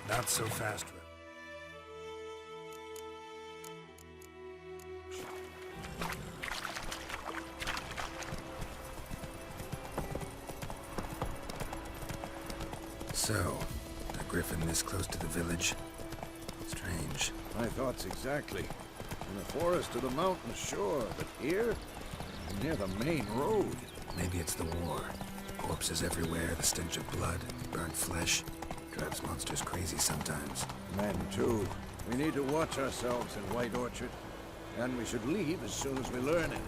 Not so fast. So, a griffin this close to the village? Strange. My thoughts exactly. In the forest or the mountains, sure, but here? Near the main road. Maybe it's the war. Corpses everywhere, the stench of blood, burnt flesh. Drives monsters crazy sometimes. Men, too. We need to watch ourselves in White Orchard. And we should leave as soon as we learn anything.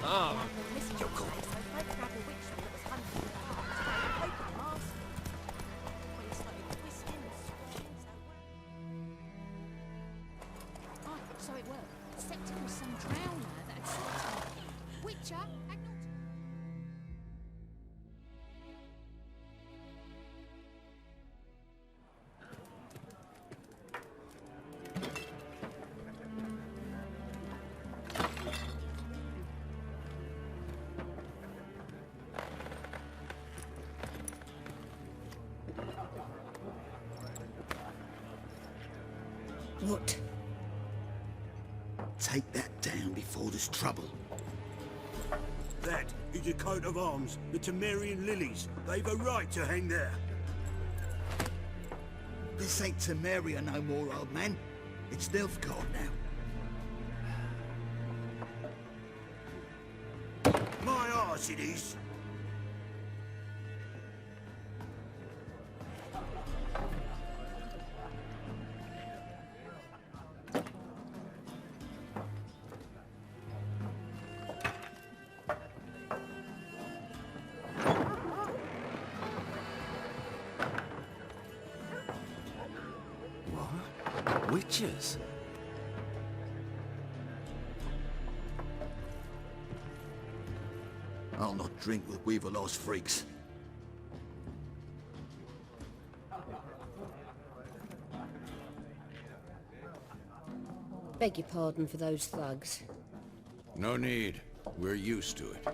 Ah, Yoko. So it worked. Except it was some drowner that had slipped in. Witcher, What? Take that down before there's trouble. That is a coat of arms, the Temerian lilies. They've a right to hang there. This ain't Temeria no more, old man. It's Nilfgaard now. My arse it is. Witches? I'll not drink with Weaverlaw's freaks. Beg your pardon for those thugs. No need. We're used to it.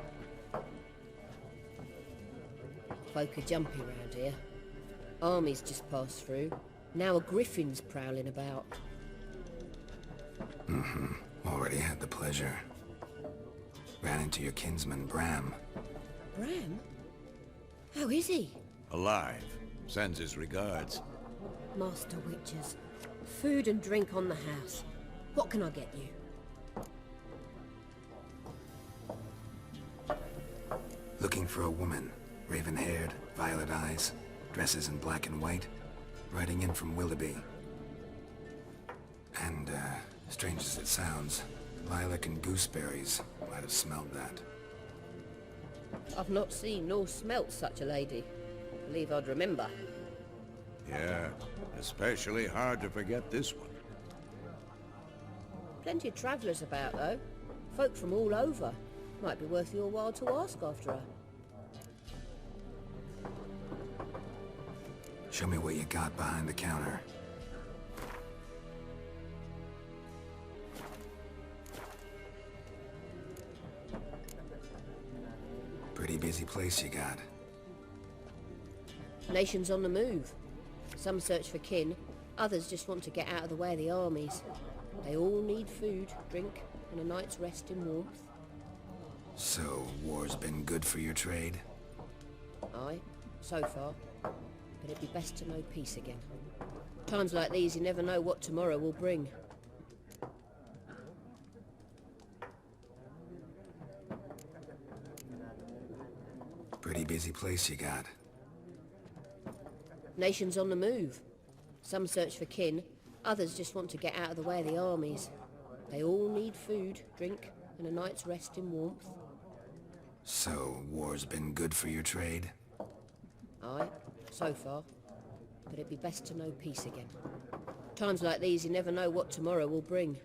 Folk are jumpy round here. Armies just passed through. Now a griffin's prowling about. Already had the pleasure. Ran into your kinsman, Bram. Bram? How is he? Alive. Sends his regards. Master Witchers. Food and drink on the house. What can I get you? Looking for a woman. Raven-haired, violet eyes, dresses in black and white. Riding in from Willoughby. And, strange as it sounds, lilac and gooseberries might have smelled that. I've not seen nor smelt such a lady. Believe I'd remember. Yeah, especially hard to forget this one. Plenty of travellers about, though. Folk from all over. Might be worth your while to ask after her. Show me what you got behind the counter. Pretty busy place you got. Nations on the move. Some search for kin, others just want to get out of the way of the armies. They all need food, drink, and a night's rest in warmth. So, war's been good for your trade? Aye, so far. But it'd be best to know peace again. Times like these, you never know what tomorrow will bring. Pretty busy place you got. Nations on the move. Some search for kin, others just want to get out of the way of the armies. They all need food, drink, and a night's rest in warmth. So, war's been good for your trade? Aye, so far. But it'd be best to know peace again. Times like these, you never know what tomorrow will bring.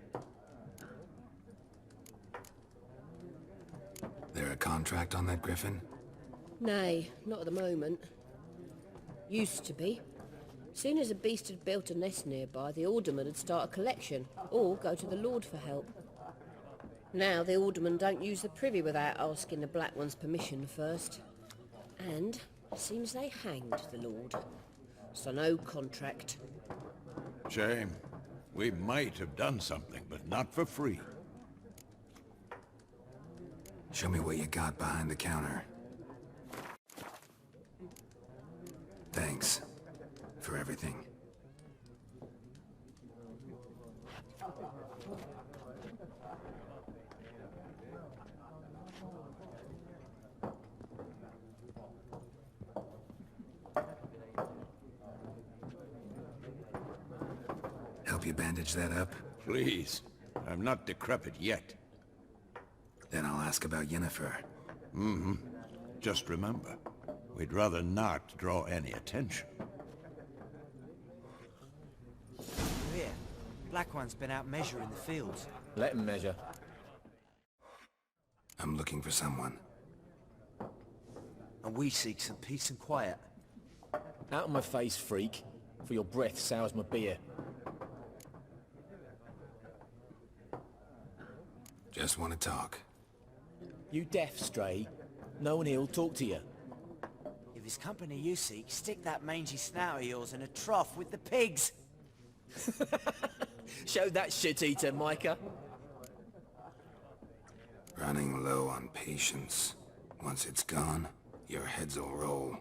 There a contract on that griffin? Nay, not at the moment. Used to be. Soon as a beast had built a nest nearby, the alderman would start a collection, or go to the Lord for help. Now the alderman don't use the privy without asking the Black One's permission first. And it seems they hanged the Lord. So no contract. Shame. We might have done something, but not for free. Show me what you got behind the counter. Thanks for everything. Help you bandage that up? Please. I'm not decrepit yet. Then I'll ask about Yennefer. Just remember, we'd rather not draw any attention. Here, Black One's been out measuring the fields. Let him measure. I'm looking for someone. And we seek some peace and quiet. Out of my face, freak, for your breath sours my beer. Just want to talk. You deaf, stray? No one here'll talk to you. If it's company you seek, stick that mangy snout of yours in a trough with the pigs. Show that shit-eater, Micah. Running low on patience. Once it's gone, your heads will roll.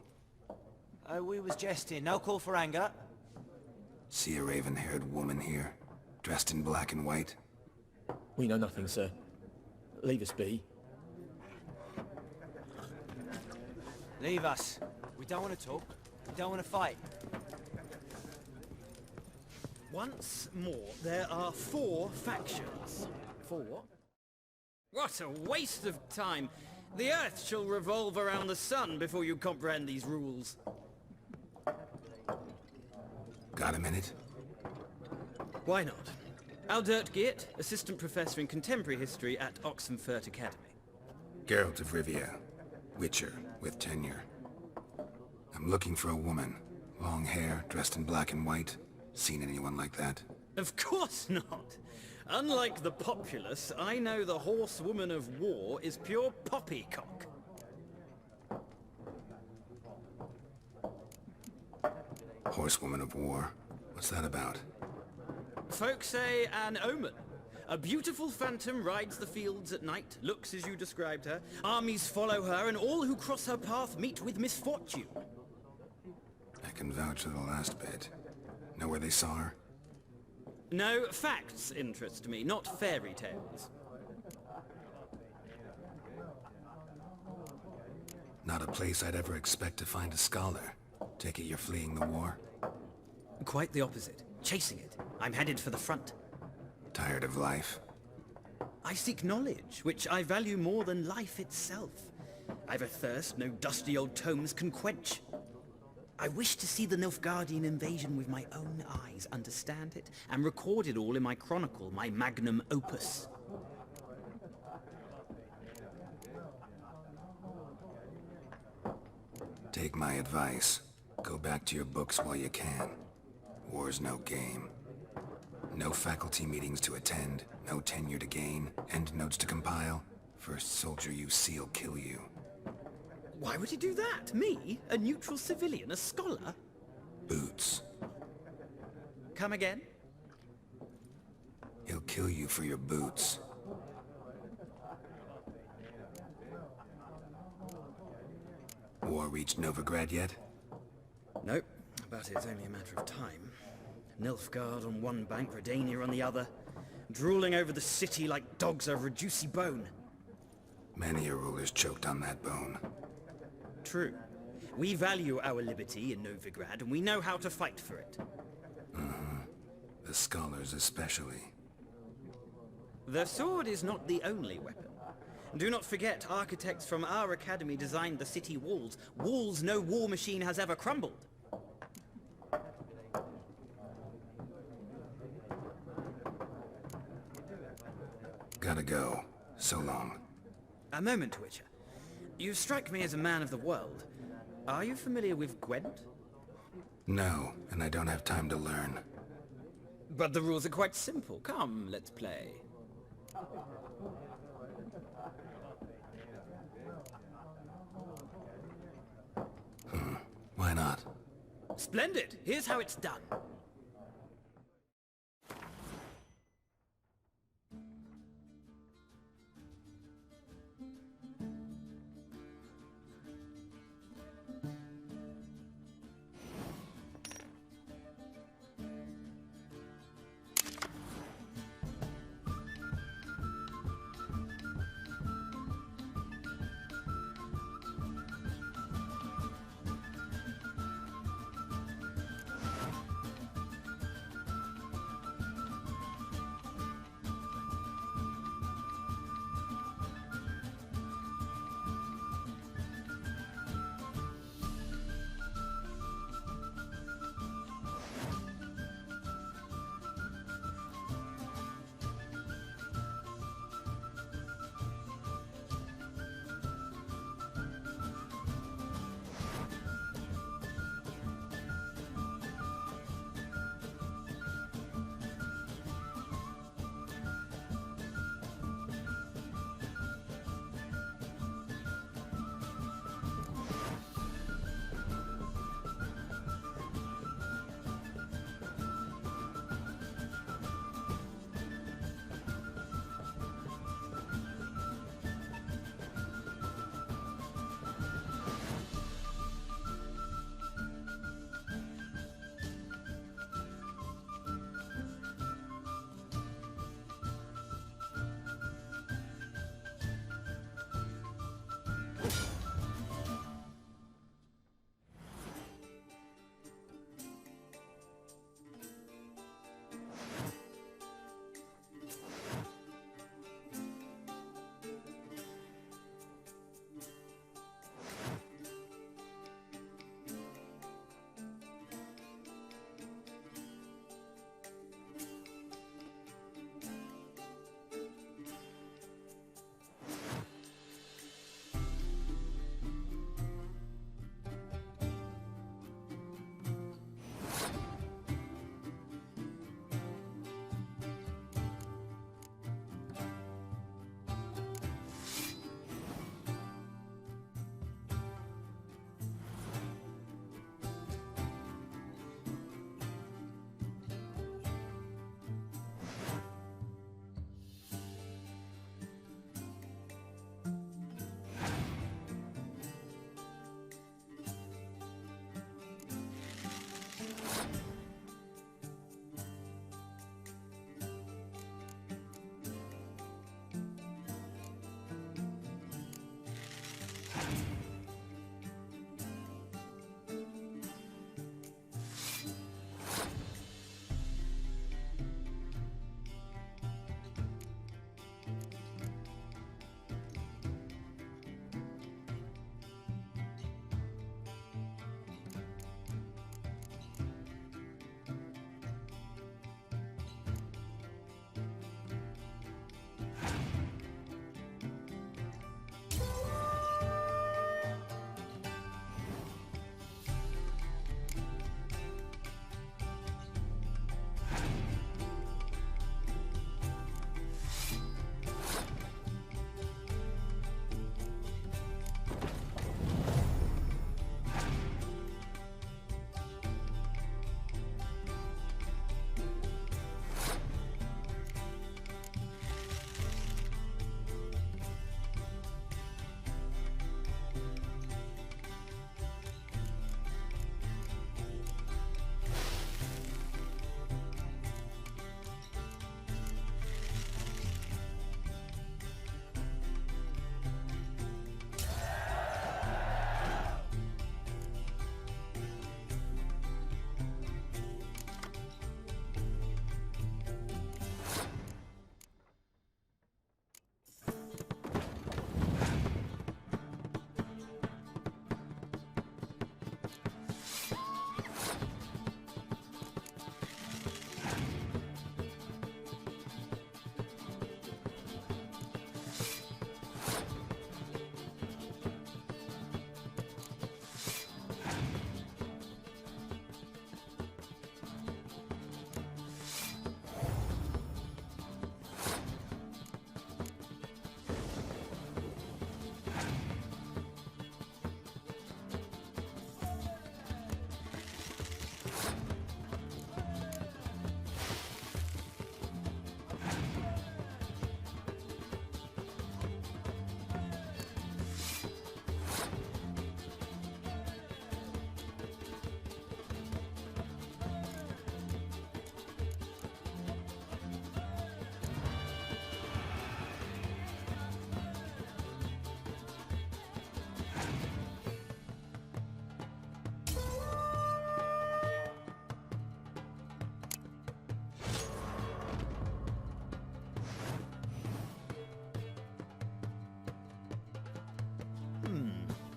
Oh, we was jesting. No call for anger. See a raven-haired woman here, dressed in black and white? We know nothing, sir. Leave us be. Leave us. We don't want to talk. We don't want to fight. Once more, there are 4 factions. 4 what? What a waste of time! The Earth shall revolve around the sun before you comprehend these rules. Got a minute? Why not? Aldert Geert, Assistant Professor in Contemporary History at Oxenfurt Academy. Geralt of Rivia, Witcher with tenure. I'm looking for a woman. Long hair, dressed in black and white. Seen anyone like that? Of course not! Unlike the populace, I know the horsewoman of war is pure poppycock. Horsewoman of war? What's that about? Folks say an omen. A beautiful phantom rides the fields at night, looks as you described her. Armies follow her, and all who cross her path meet with misfortune. I can vouch for the last bit. Know where they saw her? No, facts interest me, not fairy tales. Not a place I'd ever expect to find a scholar. Take it you're fleeing the war? Quite the opposite. Chasing it. I'm headed for the front. Tired of life? I seek knowledge, which I value more than life itself. I've a thirst no dusty old tomes can quench. I wish to see the Nilfgaardian invasion with my own eyes, understand it, and record it all in my chronicle, my magnum opus. Take my advice. Go back to your books while you can. War's no game. No faculty meetings to attend, no tenure to gain, endnotes to compile. First soldier you see'll kill you. Why would he do that? Me? A neutral civilian? A scholar? Boots. Come again? He'll kill you for your boots. War reached Novigrad yet? Nope, but it's only a matter of time. Nilfgaard on one bank, Redania on the other, drooling over the city like dogs over a juicy bone. Many a ruler's choked on that bone. True. We value our liberty in Novigrad, and we know how to fight for it. The scholars especially. The sword is not the only weapon. Do not forget, architects from our academy designed the city walls. Walls no war machine has ever crumbled. Gotta go. So long. A moment, Witcher. You strike me as a man of the world. Are you familiar with Gwent? No, and I don't have time to learn. But the rules are quite simple. Come, let's play. Why not? Splendid! Here's how it's done.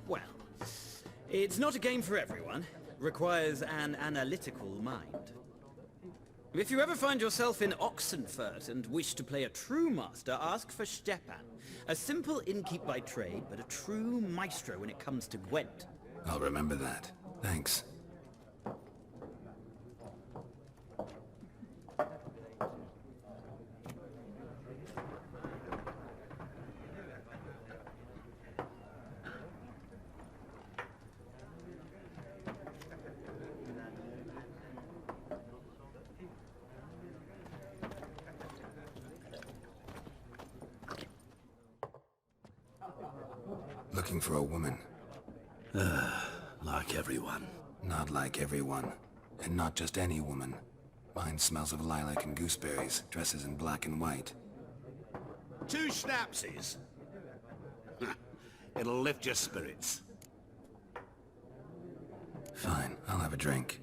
Well, it's not a game for everyone. Requires an analytical mind. If you ever find yourself in Oxenfurt and wish to play a true master, ask for Stepan. A simple innkeep by trade, but a true maestro when it comes to Gwent. I'll remember that. Thanks. Looking for a woman. Like everyone. Not like everyone. And not just any woman. Mine smells of lilac and gooseberries, dresses in black and white. 2 schnapsies. It'll lift your spirits. Fine, I'll have a drink.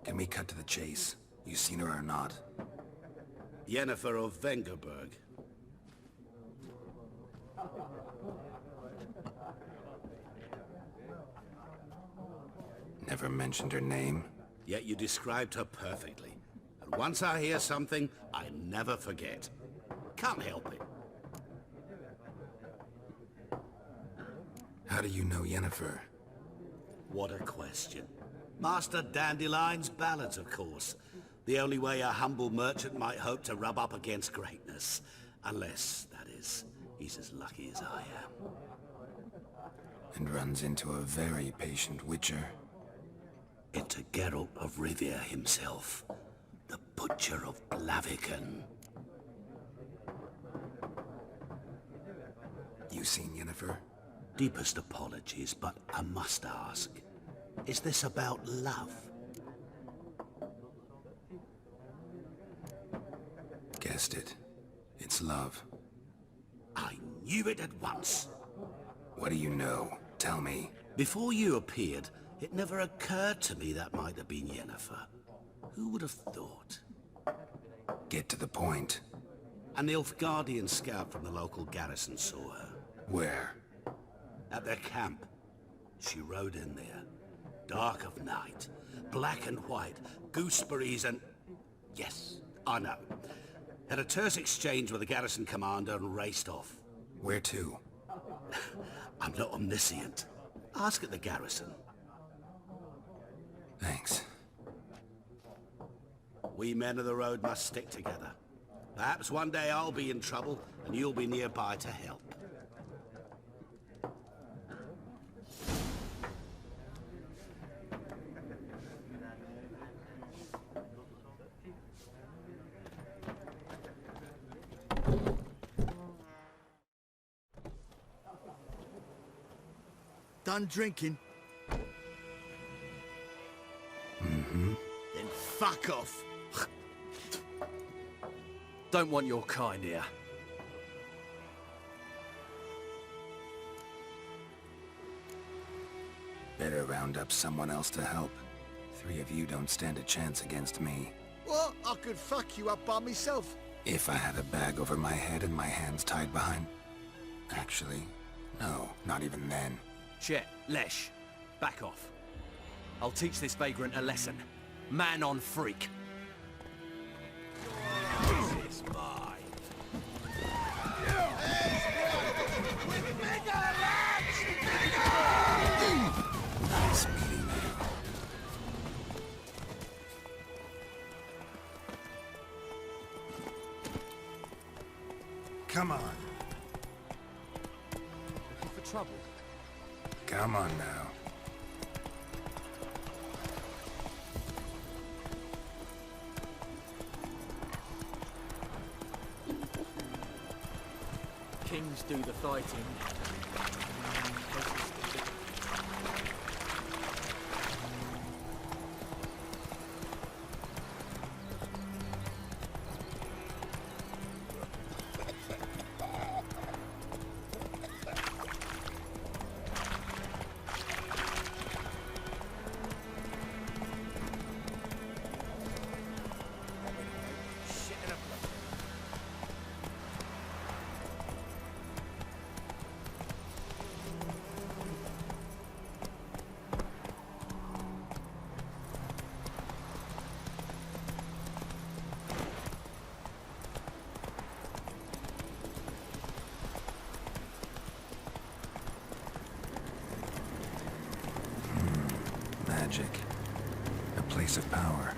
Can we cut to the chase? You seen her or not? Yennefer of Vengerberg. Never mentioned her name? Yet you described her perfectly. And once I hear something, I never forget. Can't help it. How do you know Yennefer? What a question. Master Dandelion's ballads, of course. The only way a humble merchant might hope to rub up against greatness. Unless, that is, he's as lucky as I am. And runs into a very patient witcher. Into Geralt of Rivia himself. The Butcher of Blaviken. You seen Yennefer? Deepest apologies, but I must ask. Is this about love? Guessed it. It's love. I knew it at once. What do you know? Tell me. Before you appeared, it never occurred to me that might have been Yennefer. Who would have thought? Get to the point. An Nilfgaardian scout from the local garrison saw her. Where? At their camp. She rode in there. Dark of night. Black and white. Gooseberries and... Yes, I know. Had a terse exchange with the garrison commander and raced off. Where to? I'm not omniscient. Ask at the garrison. Thanks. We men of the road must stick together. Perhaps one day I'll be in trouble and you'll be nearby to help. Done drinking? Mm-hmm. Then fuck off. Don't want your kind here. Better round up someone else to help. 3 of you don't stand a chance against me. What? I could fuck you up by myself. If I had a bag over my head and my hands tied behind... Actually, no, not even then. Chet, Lesh, back off. I'll teach this vagrant a lesson. Man on freak. This mine. Nice meeting you. Come on. Looking for trouble? Come on now. Kings do the fighting. magic. A place of power.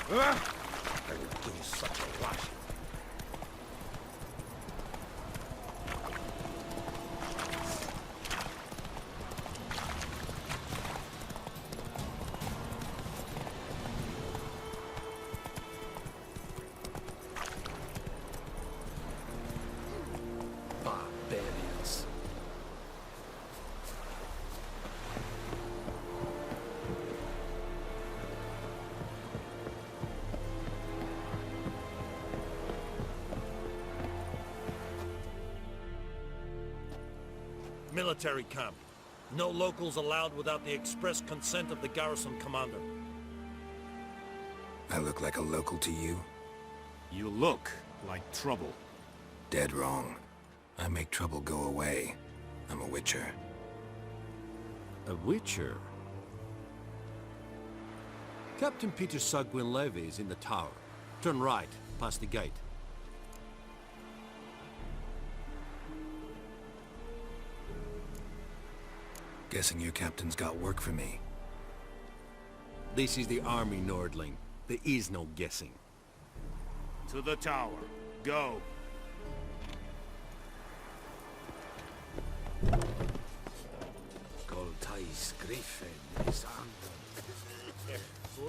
I will do such a wash. Barbarians. Military camp. No locals allowed without the express consent of the garrison commander. I look like a local to you? You look like trouble. Dead wrong. I make trouble go away. I'm a witcher. A witcher? Captain Peter Sagwin-Levy is in the tower. Turn right, past the gate. Guessing your captain's got work for me. This is the army, Nordling. There is no guessing. To the tower. Go. Goltais Griffin is under.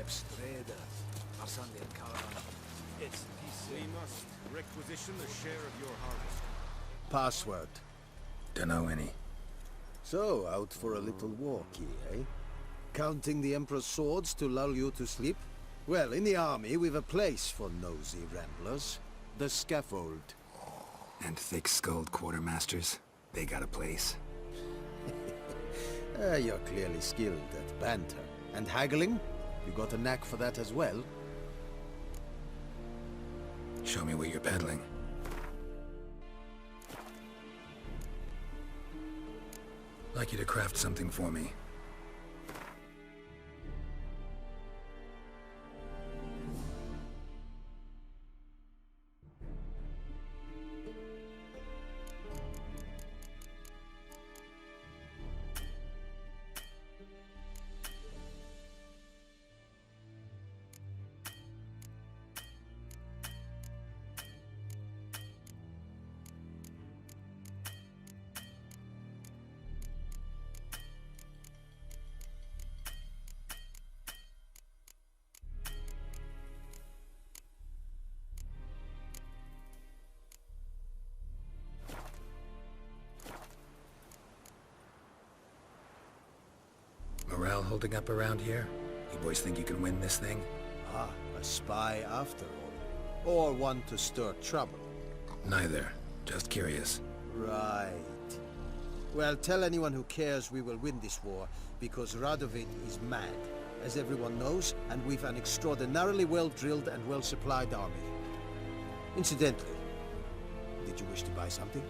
Ebstreda, Arsande Kara. It's we must requisition the share of your harvest. Password. Dunno any. So, out for a little walkie, eh? Counting the Emperor's swords to lull you to sleep? Well, in the army, we've a place for nosy ramblers. The scaffold. And thick-skulled quartermasters? They got a place. You're clearly skilled at banter. And haggling? You got a knack for that as well? Show me what you're peddling. Like you to craft something for me. holding up around here? You boys think you can win this thing? Ah, a spy after all. Or one to stir trouble. Neither. Just curious. Right. Well, tell anyone who cares we will win this war, because Radovid is mad, as everyone knows, and we've an extraordinarily well-drilled and well-supplied army. Incidentally, did you wish to buy something?